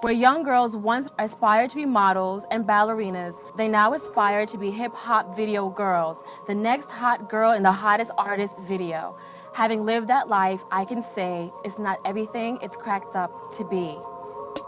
Where young girls once aspired to be models and ballerinas, they now aspire to be hip-hop video girls, the next hot girl in the hottest artist video. Having lived that life, I can say it's not everything it's cracked up to be.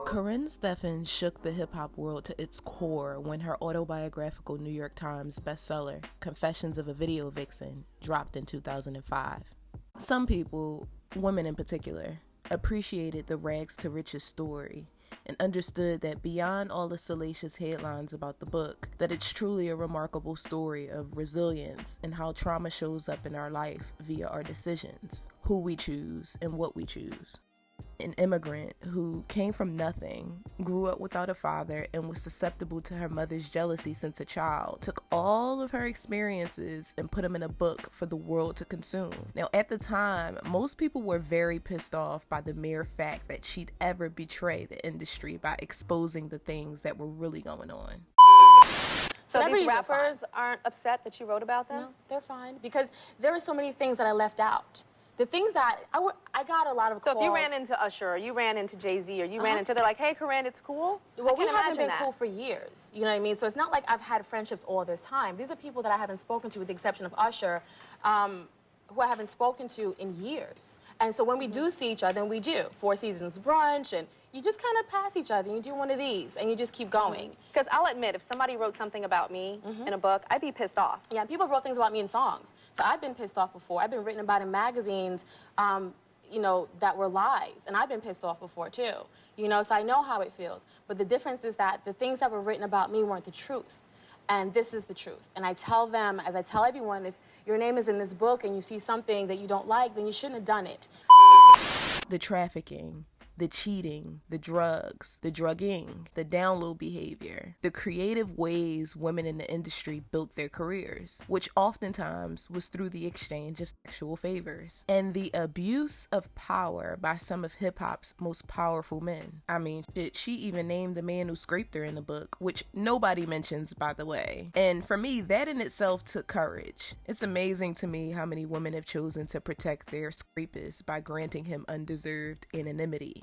Karrine Steffans shook the hip-hop world to its core when her autobiographical New York Times bestseller, Confessions of a Video Vixen, dropped in 2005. Some people, women in particular, appreciated the rags to riches story and understood that beyond all the salacious headlines about the book, that it's truly a remarkable story of resilience and how trauma shows up in our life via our decisions, who we choose and what we choose. An immigrant who came from nothing, grew up without a father, and was susceptible to her mother's jealousy since a child, took all of her experiences and put them in a book for the world to consume. Now, at the time, most people were very pissed off by the mere fact that she'd ever betray the industry by exposing the things that were really going on. So these rappers aren't upset that you wrote about them? No, they're fine, because there are so many things that I left out. The things that I got a lot of calls. So if you ran into Usher, or you ran into Jay-Z, or you ran into, they're like, hey, Karrine, it's cool? Well, we haven't been cool for years, you know what I mean? So it's not like I've had friendships all this time. These are people that I haven't spoken to, with the exception of Usher, who I haven't spoken to in years. And so when we do see each other, and we do, Four Seasons brunch, and you just kind of pass each other, and you do one of these, and you just keep going. Because I'll admit, if somebody wrote something about me in a book, I'd be pissed off. Yeah, people wrote things about me in songs. So I've been pissed off before. I've been written about in magazines, you know, that were lies. And I've been pissed off before, too. You know, so I know how it feels. But the difference is that the things that were written about me weren't the truth. And this is the truth. And I tell them, as I tell everyone, if your name is in this book and you see something that you don't like, then you shouldn't have done it. The trafficking, the cheating, the drugs, the drugging, the download behavior, the creative ways women in the industry built their careers, which oftentimes was through the exchange of sexual favors, and the abuse of power by some of hip-hop's most powerful men. I mean, shit, she even named the man who scraped her in the book, which nobody mentions, by the way. And for me, that in itself took courage. It's amazing to me how many women have chosen to protect their scrapist by granting him undeserved anonymity.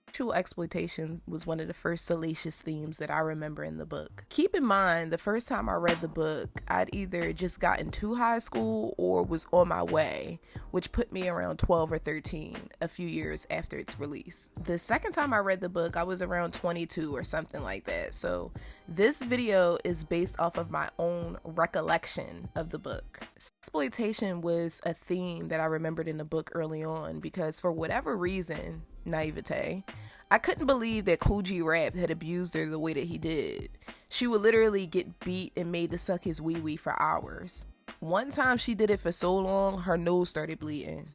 Sexual exploitation was one of the first salacious themes that I remember in the book. Keep in mind, the first time I read the book, I'd either just gotten to high school or was on my way, which put me around 12 or 13, a few years after its release. The second time I read the book, I was around 22 or something like that. So this video is based off of my own recollection of the book. Exploitation was a theme that I remembered in the book early on because for whatever reason, naivete, I couldn't believe that Kool G Rap had abused her the way that he did. She would literally get beat and made to suck his wee-wee for hours. One time she did it for so long, her nose started bleeding.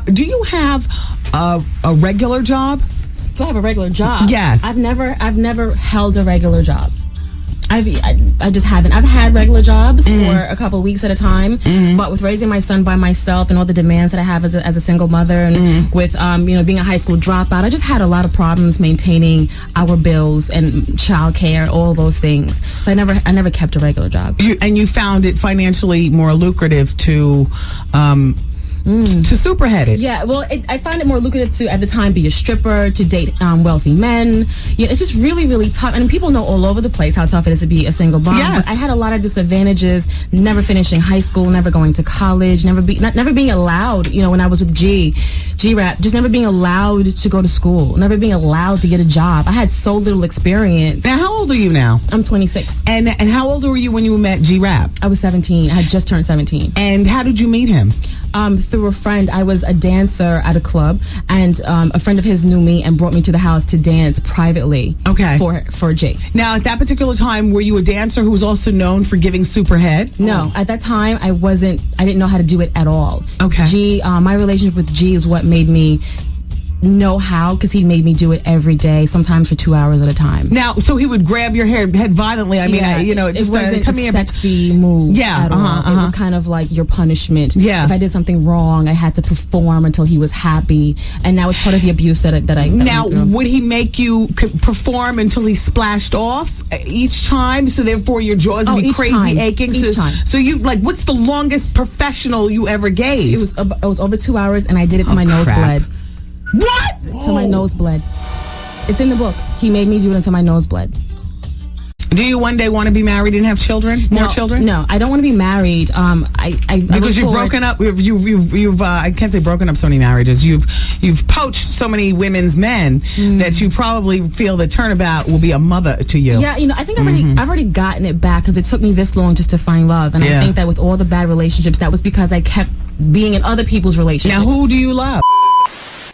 Do you have a regular job? So I have a regular job? Yes. I've never held a regular job. I just haven't. I've had regular jobs for a couple of weeks at a time, but with raising my son by myself and all the demands that I have as a single mother, and with you know, being a high school dropout, I just had a lot of problems maintaining our bills and childcare, all those things. So I never kept a regular job. You found it financially more lucrative to superhead it. Yeah, well, I found it more lucrative to, at the time, be a stripper, to date wealthy men. You know, it's just really, really tough. And people know all over the place how tough it is to be a single mom. Yes. But I had a lot of disadvantages, never finishing high school, never going to college, never being allowed, you know, when I was with G-Rap, just never being allowed to go to school, never being allowed to get a job. I had so little experience. Now, how old are you now? I'm 26. And how old were you when you met G-Rap? I was 17. I had just turned 17. And how did you meet him? Through a friend. I was a dancer at a club, and a friend of his knew me and brought me to the house to dance privately. Okay. For Jay. Now, at that particular time, were you a dancer who was also known for giving super head? No, at that time I didn't know how to do it at all. Okay. My relationship with G is what made me know how, because he made me do it every day, sometimes for 2 hours at a time. Now, so he would grab your head violently. I mean, you know, it just wasn't a sexy move. Yeah, at all. It was kind of like your punishment. Yeah. If I did something wrong, I had to perform until he was happy, and that was part of the abuse that I Now, went through. would he make you perform until he splashed off each time? So therefore, your jaws would be crazy aching. Each time. So you what's the longest professional you ever gave? It was over 2 hours, and I did it to my nose bled. What? To my nose bled. It's in the book. He made me do it until my nose bled. Do you one day want to be married and have children? More children? No, I don't want to be married. Because you've broken up. You've I can't say broken up so many marriages. You've poached so many women's men that you probably feel the turnabout will be a mother to you. Yeah, I think I've already gotten it back because it took me this long just to find love, and I think that with all the bad relationships, that was because I kept being in other people's relationships. Now, who do you love?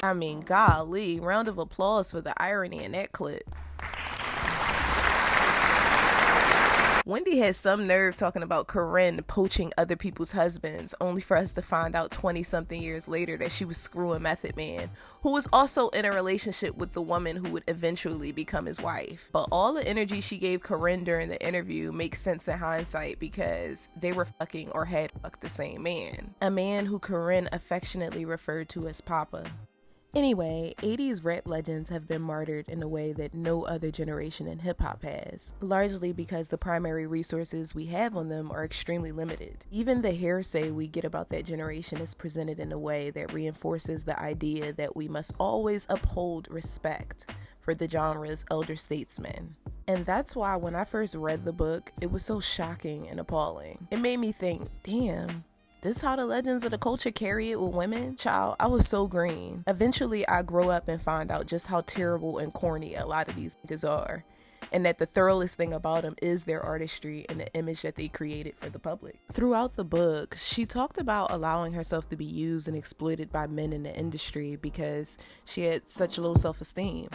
I mean, golly, round of applause for the irony in that clip. Wendy had some nerve talking about Karrine poaching other people's husbands, only for us to find out 20-something years later that she was screwing Method Man, who was also in a relationship with the woman who would eventually become his wife. But all the energy she gave Karrine during the interview makes sense in hindsight because they were fucking or had fucked the same man. A man who Karrine affectionately referred to as Papa. Anyway, 80s rap legends have been martyred in a way that no other generation in hip-hop has, largely because the primary resources we have on them are extremely limited. Even the hearsay we get about that generation is presented in a way that reinforces the idea that we must always uphold respect for the genre's elder statesmen. And that's why when I first read the book, it was so shocking and appalling. It made me think, damn, this how the legends of the culture carry it with women? Child, I was so green. Eventually, I grow up and find out just how terrible and corny a lot of these niggas are. And that the thoroughest thing about them is their artistry and the image that they created for the public. Throughout the book, she talked about allowing herself to be used and exploited by men in the industry because she had such low self-esteem.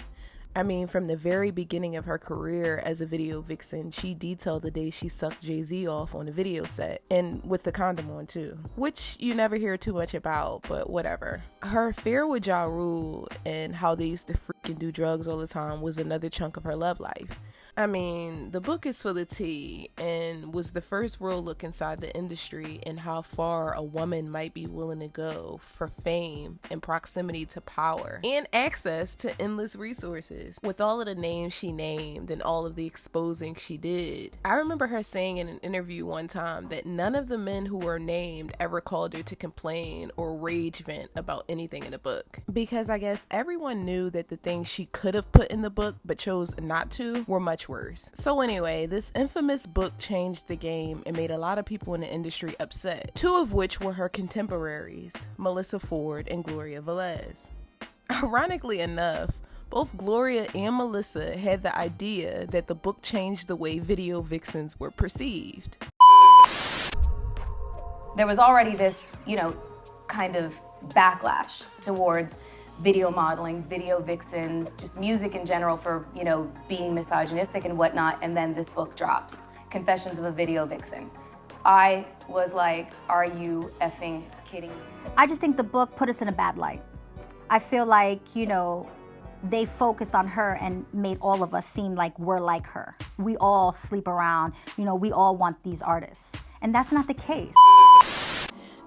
I mean, from the very beginning of her career as a video vixen, she detailed the day she sucked Jay-Z off on a video set, and with the condom on too, which you never hear too much about, but whatever. Her affair with Ja Rule and how they used to freaking do drugs all the time was another chunk of her love life. I mean, the book is full of tea and was the first real look inside the industry and how far a woman might be willing to go for fame and proximity to power and access to endless resources. With all of the names she named and all of the exposing she did, I remember her saying in an interview one time that none of the men who were named ever called her to complain or rage vent about anything in the book, because I guess everyone knew that the things she could have put in the book but chose not to were much worse. So anyway, this infamous book changed the game and made a lot of people in the industry upset, two of which were her contemporaries, Melyssa Ford and Gloria Velez. Ironically enough, both Gloria and Melyssa had the idea that the book changed the way video vixens were perceived. There was already this, kind of backlash towards video modeling, video vixens, just music in general for, being misogynistic and whatnot, and then this book drops, Confessions of a Video Vixen. I was like, are you effing kidding me? I just think the book put us in a bad light. I feel like, they focused on her and made all of us seem like we're like her. We all sleep around, we all want these artists. And that's not the case.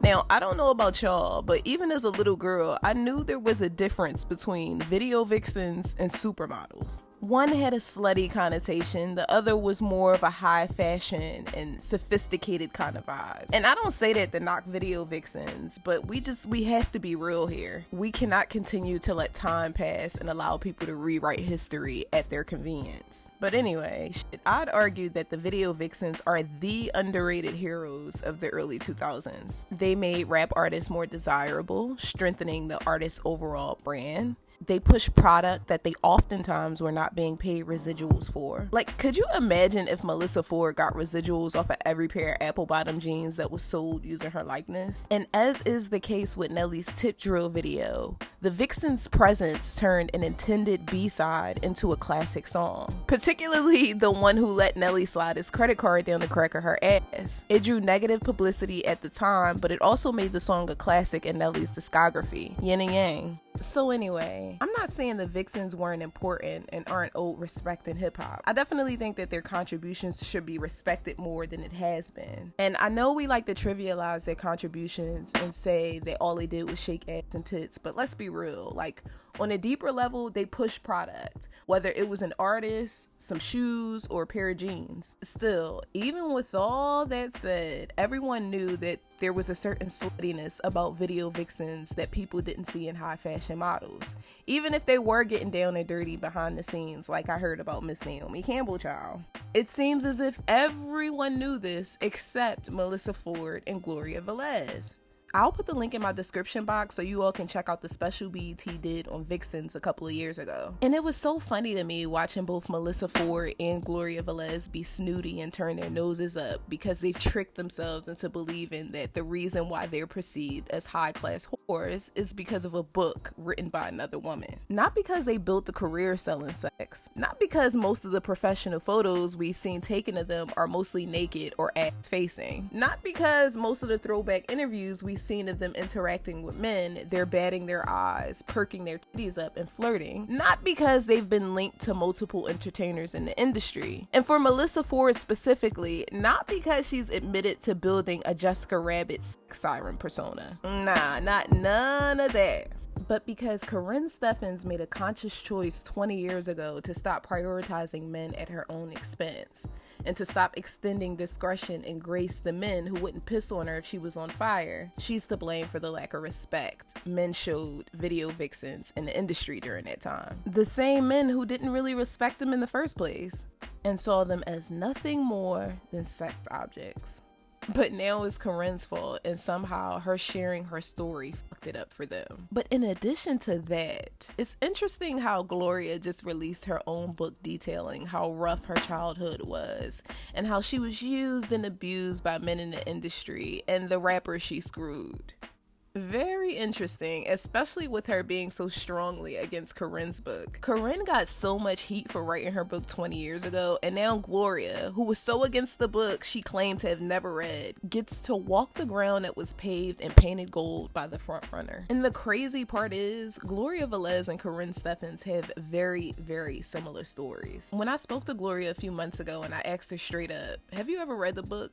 Now, I don't know about y'all, but even as a little girl, I knew there was a difference between video vixens and supermodels. One had a slutty connotation, the other was more of a high fashion and sophisticated kind of vibe. And I don't say that to knock video vixens, but we have to be real here. We cannot continue to let time pass and allow people to rewrite history at their convenience. But anyway, I'd argue that the video vixens are the underrated heroes of the early 2000s. They made rap artists more desirable, strengthening the artist's overall brand. They push product that they oftentimes were not being paid residuals for. Like, could you imagine if Melyssa Ford got residuals off of every pair of apple bottom jeans that was sold using her likeness? And as is the case with Nelly's Tip Drill video, the Vixen's presence turned an intended B-side into a classic song. Particularly the one who let Nelly slide his credit card down the crack of her ass. It drew negative publicity at the time, but it also made the song a classic in Nelly's discography. Yin and yang. So anyway, I'm not saying the Vixens weren't important and aren't owed respect in hip-hop. I definitely think that their contributions should be respected more than it has been. And I know we like to trivialize their contributions and say that all they did was shake ass and tits, but let's be real. Like, on a deeper level, they push product, whether it was an artist, some shoes, or a pair of jeans. Still, even with all that said, everyone knew that there was a certain sluttiness about video vixens that people didn't see in high fashion models, even if they were getting down and dirty behind the scenes, like I heard about Miss Naomi Campbell, child. It seems as if everyone knew this except Melyssa Ford and Gloria Velez. I'll put the link in my description box so you all can check out the special BET did on Vixens a couple of years ago. And it was so funny to me watching both Melyssa Ford and Gloria Velez be snooty and turn their noses up because they've tricked themselves into believing that the reason why they're perceived as high-class whores is because of a book written by another woman. Not because they built a career selling sex. Not because most of the professional photos we've seen taken of them are mostly naked or ass-facing. Not because most of the throwback interviews we've seen of them interacting with men, they're batting their eyes, perking their titties up, and flirting. Not because they've been linked to multiple entertainers in the industry. And for Melyssa Ford specifically, not because she's admitted to building a Jessica Rabbit sex siren persona. Nah, not none of that. But because Karrine Steffans made a conscious choice 20 years ago to stop prioritizing men at her own expense, and to stop extending discretion and grace the men who wouldn't piss on her if she was on fire, she's to blame for the lack of respect men showed video vixens in the industry during that time. The same men who didn't really respect them in the first place, and saw them as nothing more than sex objects. But now it's Karrine's fault, and somehow her sharing her story fucked it up for them. But in addition to that, it's interesting how Gloria just released her own book detailing how rough her childhood was, and how she was used and abused by men in the industry and the rappers she screwed. Very interesting, especially with her being so strongly against Karrine's book. Karrine got so much heat for writing her book 20 years ago, and now Gloria, who was so against the book she claimed to have never read, gets to walk the ground that was paved and painted gold by the front runner. And the crazy part is, Gloria Velez and Karrine Steffans have very, very similar stories. When I spoke to Gloria a few months ago and I asked her straight up, have you ever read the book?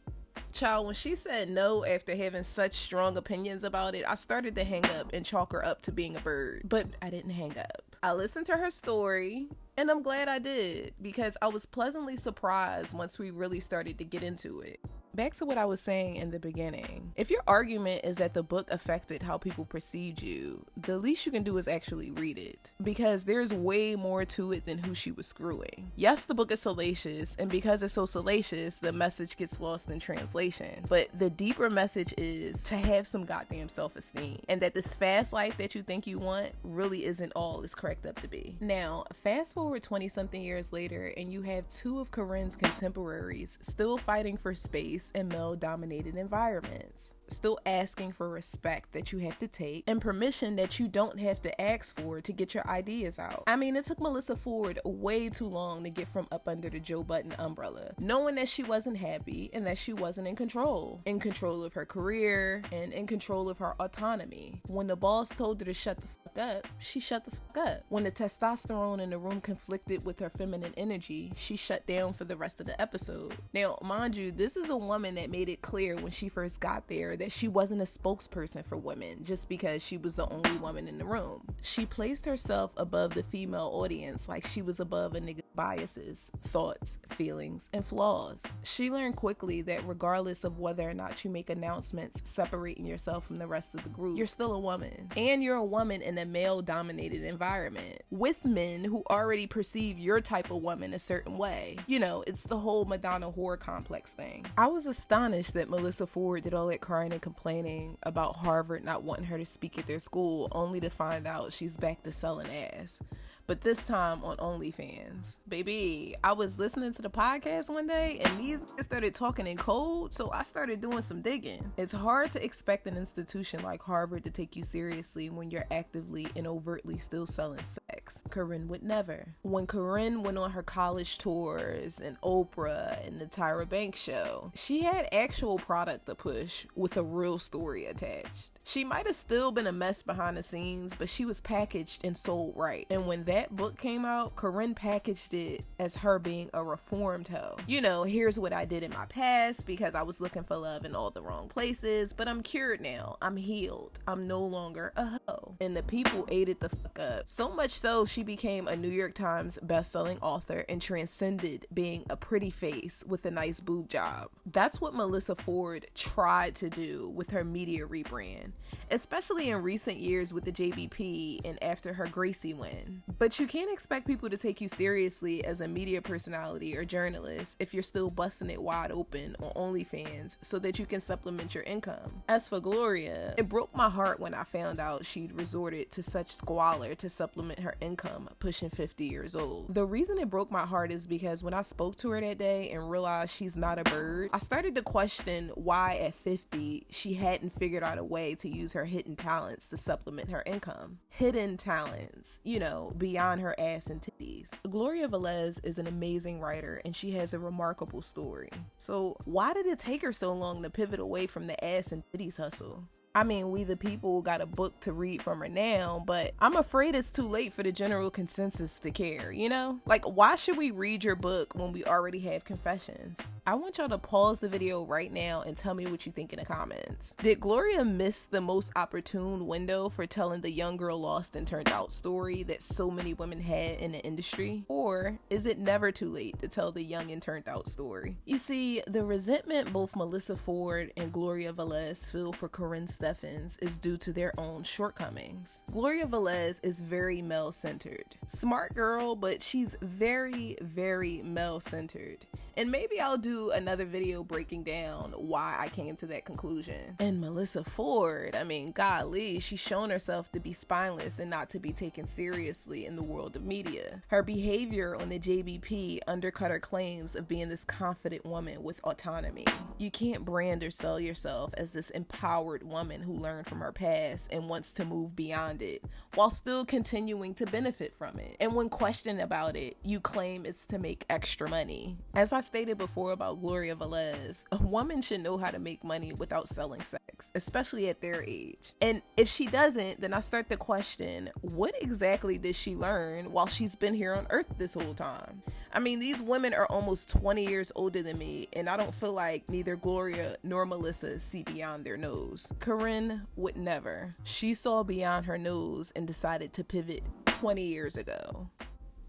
Child, when she said no after having such strong opinions about it, I started to hang up and chalk her up to being a bird. But I didn't hang up. I listened to her story, and I'm glad I did, because I was pleasantly surprised once we really started to get into it. Back to what I was saying in the beginning. If your argument is that the book affected how people perceived you, the least you can do is actually read it, because there's way more to it than who she was screwing. Yes, the book is salacious, and because it's so salacious, the message gets lost in translation. But the deeper message is to have some goddamn self-esteem, and that this fast life that you think you want really isn't all it's cracked up to be. Now, fast forward 20-something years later, and you have two of Karrine's contemporaries still fighting for space in male-dominated environments, still asking for respect that you have to take and permission that you don't have to ask for to get your ideas out. I mean, it took Melyssa Ford way too long to get from up under the Joe Budden umbrella, knowing that she wasn't happy and that she wasn't in control of her career and in control of her autonomy. When the boss told her to shut the fuck up, she shut the fuck up. When the testosterone in the room conflicted with her feminine energy, she shut down for the rest of the episode. Now, mind you, this is a woman that made it clear when she first got there that she wasn't a spokesperson for women just because she was the only woman in the room. She placed herself above the female audience like she was above a nigga's biases, thoughts, feelings, and flaws. She learned quickly that regardless of whether or not you make announcements separating yourself from the rest of the group, you're still a woman. And you're a woman in a male-dominated environment with men who already perceive your type of woman a certain way. You know, it's the whole Madonna whore complex thing. I was astonished that Melyssa Ford did all that crying and complaining about Harvard not wanting her to speak at their school, only to find out she's back to selling ass. But this time on OnlyFans. Baby, I was listening to the podcast one day and these niggas started talking in code, so I started doing some digging. It's hard to expect an institution like Harvard to take you seriously when you're actively and overtly still selling sex. Karrine would never. When Karrine went on her college tours and Oprah and the Tyra Banks show, she had actual product to push with a real story attached. She might have still been a mess behind the scenes, but she was packaged and sold right. And when that book came out, Karrine packaged it as her being a reformed hoe. You know, here's what I did in my past because I was looking for love in all the wrong places, but I'm cured now. I'm healed. I'm no longer a hoe. low, and the people ate it the fuck up. So much so, she became a New York Times bestselling author and transcended being a pretty face with a nice boob job. That's what Melyssa Ford tried to do with her media rebrand, especially in recent years with the JBP and after her Gracie win. But you can't expect people to take you seriously as a media personality or journalist if you're still busting it wide open on OnlyFans so that you can supplement your income. As for Gloria, it broke my heart when I found out she'd resorted to such squalor to supplement her income pushing 50 years old. The reason it broke my heart is because when I spoke to her that day and realized she's not a bird, I started to question why at 50 she hadn't figured out a way to use her hidden talents to supplement her income. Hidden talents, you know, beyond her ass and titties. Gloria Velez is an amazing writer and she has a remarkable story. So why did it take her so long to pivot away from the ass and titties hustle? I mean, we the people got a book to read from her now, but I'm afraid it's too late for the general consensus to care, you know? Like, why should we read your book when we already have confessions? I want y'all to pause the video right now and tell me what you think in the comments. Did Gloria miss the most opportune window for telling the young girl lost and turned out story that so many women had in the industry? Or is it never too late to tell the young and turned out story? You see, the resentment both Melyssa Ford and Gloria Velez feel for Karrine Steffans is due to their own shortcomings. Gloria Velez is very male-centered. Smart girl, but she's very, very male-centered. And maybe I'll do another video breaking down why I came to that conclusion. And Melyssa Ford, I mean, golly, she's shown herself to be spineless and not to be taken seriously in the world of media. Her behavior on the JBP undercut her claims of being this confident woman with autonomy. You can't brand or sell yourself as this empowered woman who learned from her past and wants to move beyond it while still continuing to benefit from it. And when questioned about it, you claim it's to make extra money. As I stated before about Gloria Velez, a woman should know how to make money without selling sex, especially at their age. And if she doesn't, then I start to question, what exactly did she learn while she's been here on earth this whole time? I mean, these women are almost 20 years older than me, and I don't feel like neither Gloria nor Melyssa see beyond their nose. Karrine would never. She saw beyond her nose and decided to pivot 20 years ago.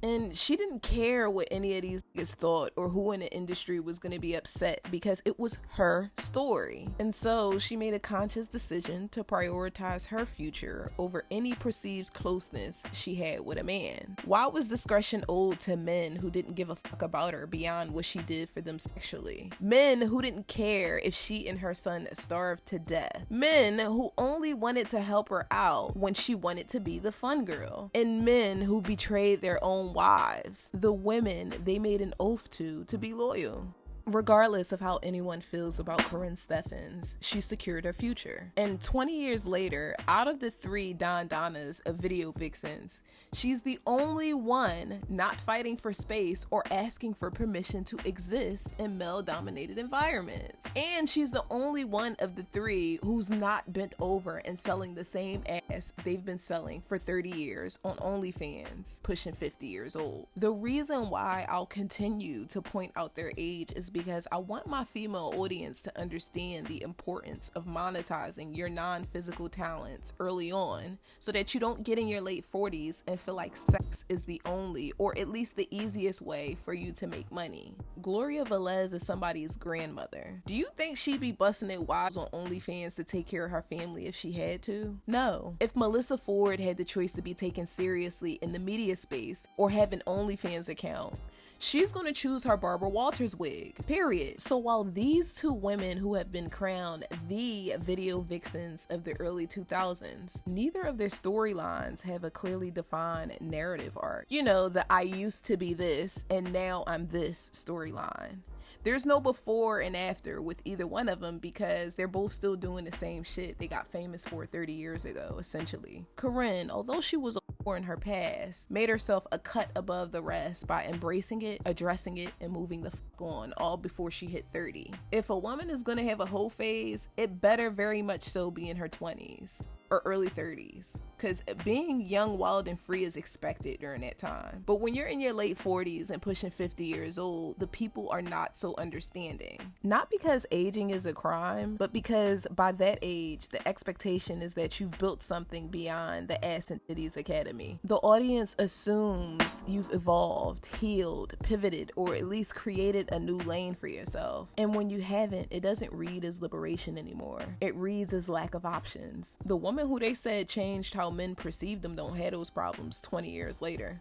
And she didn't care what any of these niggas thought or who in the industry was going to be upset because it was her story. And so she made a conscious decision to prioritize her future over any perceived closeness she had with a man. Why was discretion owed to men who didn't give a fuck about her beyond what she did for them sexually? Men who didn't care if she and her son starved to death. Men who only wanted to help her out when she wanted to be the fun girl. And men who betrayed their own wives, the women they made an oath to be loyal. Regardless of how anyone feels about Karrine Steffans, she secured her future. And 20 years later, out of the 3 Don Donnas of video vixens, she's the only one not fighting for space or asking for permission to exist in male-dominated environments. And she's the only one of the 3 who's not bent over and selling the same ass they've been selling for 30 years on OnlyFans, pushing 50 years old. The reason why I'll continue to point out their age is because I want my female audience to understand the importance of monetizing your non-physical talents early on so that you don't get in your late 40s and feel like sex is the only or at least the easiest way for you to make money. Gloria Velez is somebody's grandmother. Do you think she'd be busting it wide on OnlyFans to take care of her family if she had to? No. If Melyssa Ford had the choice to be taken seriously in the media space or have an OnlyFans account, she's going to choose her Barbara Walters wig, period. So while these 2 women who have been crowned the video vixens of the early 2000s, neither of their storylines have a clearly defined narrative arc. You know, the I used to be this and now I'm this storyline. There's no before and after with either one of them because they're both still doing the same shit they got famous for 30 years ago, essentially. Karrine, although she was a whore in her past, made herself a cut above the rest by embracing it, addressing it, and moving the fuck on, all before she hit 30. If a woman is gonna have a whole phase, it better very much so be in her 20s or early 30s. because being young, wild, and free is expected during that time. But when you're in your late 40s and pushing 50 years old, the people are not so understanding. Not because aging is a crime, but because by that age, the expectation is that you've built something beyond the ass and titties academy. The audience assumes you've evolved, healed, pivoted, or at least created a new lane for yourself. And when you haven't, it doesn't read as liberation anymore. It reads as lack of options. The woman who they said changed how men perceive them don't have those problems 20 years later.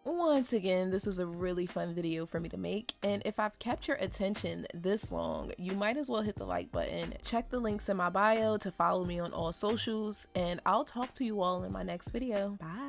Once again, this was a really fun video for me to make, and if I've kept your attention this long, you might as well hit the like button. Check the links in my bio to follow me on all socials, and I'll talk to you all in my next video. Bye.